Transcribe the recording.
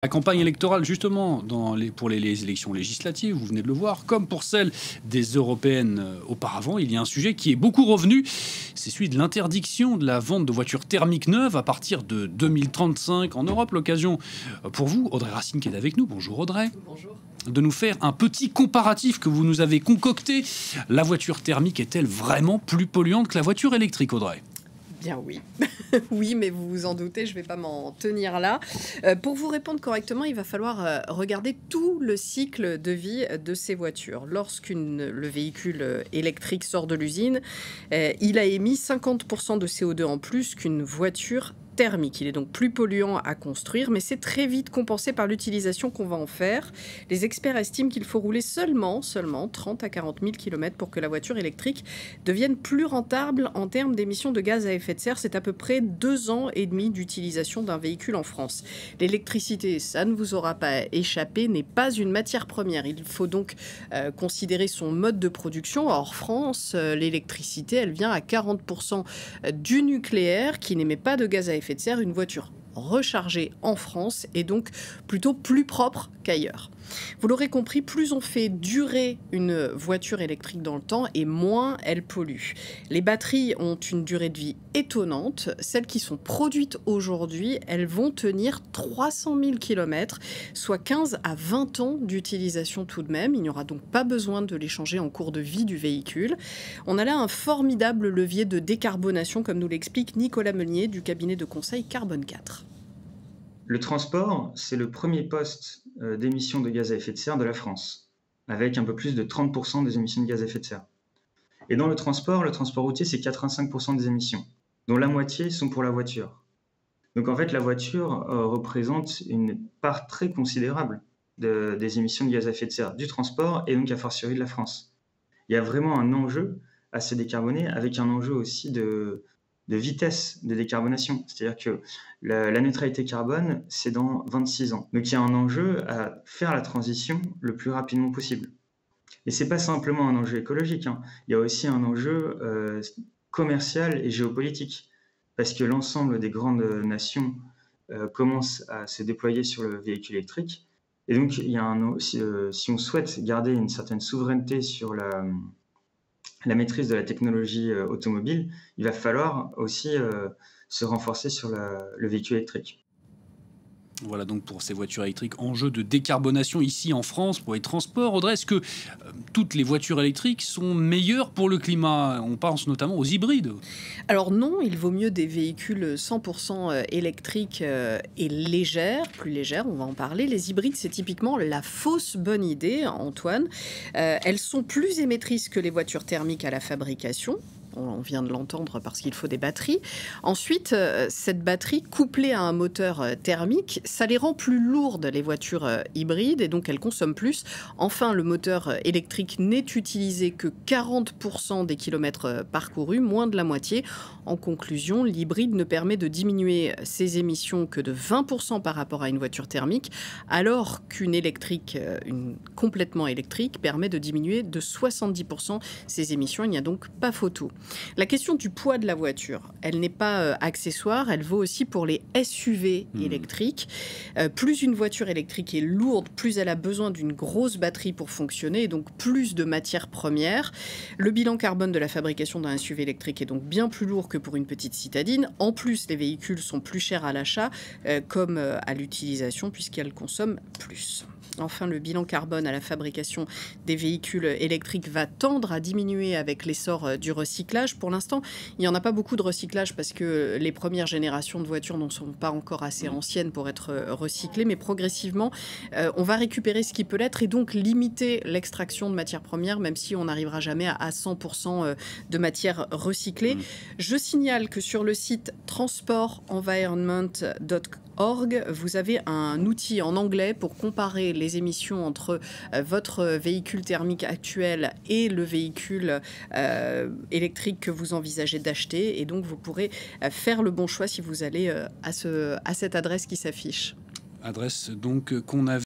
La campagne électorale, justement, pour les élections législatives, vous venez de le voir, comme pour celle des européennes auparavant, il y a un sujet qui est beaucoup revenu, c'est celui de l'interdiction de la vente de voitures thermiques neuves à partir de 2035 en Europe. L'occasion pour vous, Audrey Racine qui est avec nous, bonjour Audrey. Bonjour. De nous faire un petit comparatif que vous nous avez concocté. La voiture thermique est-elle vraiment plus polluante que la voiture électrique, Audrey ? Bien oui. Oui, mais vous vous en doutez, je ne vais pas m'en tenir là. Pour vous répondre correctement, il va falloir regarder tout le cycle de vie de ces voitures. Le véhicule électrique sort de l'usine, il a émis 50% de CO2 en plus qu'une voiture thermique. Il est donc plus polluant à construire, mais c'est très vite compensé par l'utilisation qu'on va en faire. Les experts estiment qu'il faut rouler seulement 30 à 40 000 km pour que la voiture électrique devienne plus rentable en termes d'émissions de gaz à effet de serre. C'est à peu près 2 ans et demi d'utilisation d'un véhicule en France. L'électricité, ça ne vous aura pas échappé, n'est pas une matière première. Il faut donc considérer son mode de production. Hors France, l'électricité, elle vient à 40% du nucléaire qui n'émet pas de gaz à effet de serre. Une voiture rechargée en France est donc plutôt plus propre qu'ailleurs. Vous l'aurez compris, plus on fait durer une voiture électrique dans le temps et moins elle pollue. Les batteries ont une durée de vie étonnante. Celles qui sont produites aujourd'hui, elles vont tenir 300 000 km, soit 15 à 20 ans d'utilisation tout de même. Il n'y aura donc pas besoin de les changer en cours de vie du véhicule. On a là un formidable levier de décarbonation, comme nous l'explique Nicolas Meunier du cabinet de conseil Carbone 4. Le transport, c'est le premier poste d'émissions de gaz à effet de serre de la France, avec un peu plus de 30% des émissions de gaz à effet de serre. Et dans le transport routier, c'est 85% des émissions, dont la moitié sont pour la voiture. Donc en fait, la voiture représente une part très considérable des émissions de gaz à effet de serre du transport et donc a fortiori de la France. Il y a vraiment un enjeu à se décarboner, avec un enjeu aussi de vitesse de décarbonation. C'est-à-dire que la neutralité carbone, c'est dans 26 ans. Donc il y a un enjeu à faire la transition le plus rapidement possible. Et ce n'est pas simplement un enjeu écologique, hein. Il y a aussi un enjeu commercial et géopolitique. Parce que l'ensemble des grandes nations commencent à se déployer sur le véhicule électrique. Et donc, si on souhaite garder une certaine souveraineté sur la maîtrise de la technologie automobile, il va falloir aussi se renforcer sur le véhicule électrique. Voilà donc pour ces voitures électriques, enjeu de décarbonation ici en France pour les transports. Audrey, est-ce que toutes les voitures électriques sont meilleures pour le climat? On pense notamment aux hybrides. Alors non, il vaut mieux des véhicules 100% électriques et légères, plus légères, on va en parler. Les hybrides, c'est typiquement la fausse bonne idée, Antoine. Elles sont plus émettrices que les voitures thermiques à la fabrication. On vient de l'entendre parce qu'il faut des batteries. Ensuite, cette batterie couplée à un moteur thermique, ça les rend plus lourdes, les voitures hybrides, et donc elles consomment plus. Enfin, le moteur électrique n'est utilisé que 40% des kilomètres parcourus, moins de la moitié. En conclusion, l'hybride ne permet de diminuer ses émissions que de 20% par rapport à une voiture thermique, alors qu'une électrique, une complètement électrique, permet de diminuer de 70% ses émissions. Il n'y a donc pas photo. La question du poids de la voiture, elle n'est pas accessoire, elle vaut aussi pour les SUV électriques. Plus une voiture électrique est lourde, plus elle a besoin d'une grosse batterie pour fonctionner, et donc plus de matières premières. Le bilan carbone de la fabrication d'un SUV électrique est donc bien plus lourd que pour une petite citadine. En plus, les véhicules sont plus chers à l'achat comme à l'utilisation, puisqu'elles consomment plus. Enfin, le bilan carbone à la fabrication des véhicules électriques va tendre à diminuer avec l'essor du recyclage. Pour l'instant, il n'y en a pas beaucoup de recyclage parce que les premières générations de voitures ne sont pas encore assez anciennes pour être recyclées. Mais progressivement, on va récupérer ce qui peut l'être et donc limiter l'extraction de matières premières, même si on n'arrivera jamais à 100% de matières recyclées. Je signale que sur le site transportenvironment.org, vous avez un outil en anglais pour comparer les émissions entre votre véhicule thermique actuel et le véhicule électrique que vous envisagez d'acheter. Et donc, vous pourrez faire le bon choix si vous allez à cette adresse qui s'affiche. Adresse donc qu'on a